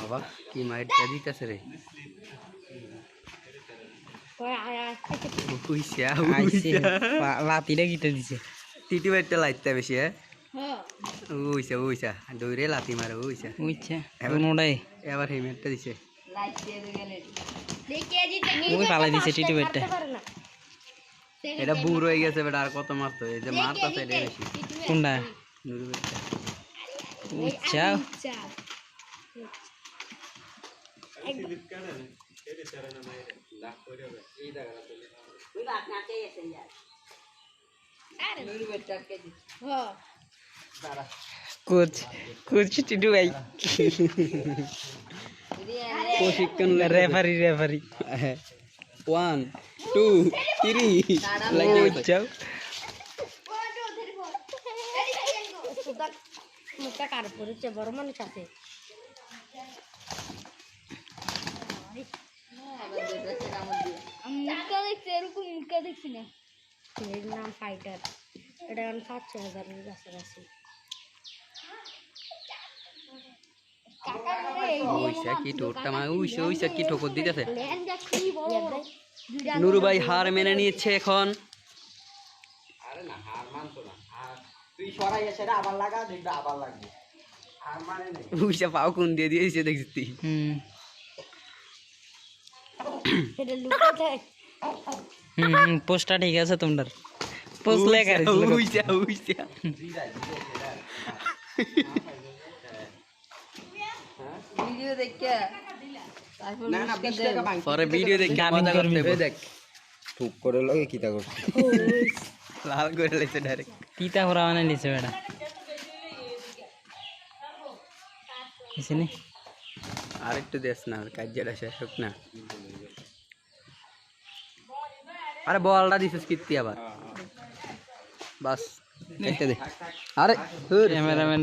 বাবা কি মাইরটা দিতেছে রে লাতিটা গিটা দিছে টিটি মাইরটা লাইতে বেশি হ্যাঁ উইসা উইসা দৌড়ে লাতি মারে উইসা বুঝছে কোনোটাই এবার হেলমেটটা দিছে ওই পালাই দিছে টিটি বেটটা এটা বুড় হয়ে গেছে বেটা আর কত মারতো এই যে মারতাছে এটা বেশি কোনটা নুরু বেটটা বুঝছাও কোচ কোচ টিটু ভাই প্রশিক্ষণ রেফারি 1 2 3 লাগে বুঝছাও মুখটা কার পড়েছে বড় মানুষ আছে মুখটা দেখছি এরকম মুখটা দেখছি না এর নাম ফাইটার এটা 5,000 কাছাকাছি উইসা কি টোটটা মানে উইসা কি ঠোকর দিতেছে নুরু ভাই হার মেনে নিচ্ছে এখন আরে না হার মানতো না আর তুই সরাই এসে আবার লাগা দেখবে আবার লাগবে হার মানে নেই উইসা পাও কোন দিয়ে দিয়েছে দেখছিস তুই এটা লুকাতে পোস্টটা ঠিক আছে তোমার পোস্ট লেখা উইসা উইসা ভিডিও দেখে তারপর না না 20 টাকা বাকি পরে ভিডিও দেখে মজা করতে হবে দেখ টুক করে লগে কিটা করতে লাল করে লেছে ডাইরেক্ট তিতা হরা মানে নিছে বেটা এসেনি আর একটু দেশ না কাজটা শেষ হোক না আরে বলটা দিছিস কীর্তি আবার বাস একটা দে আরে ক্যামেরাম্যান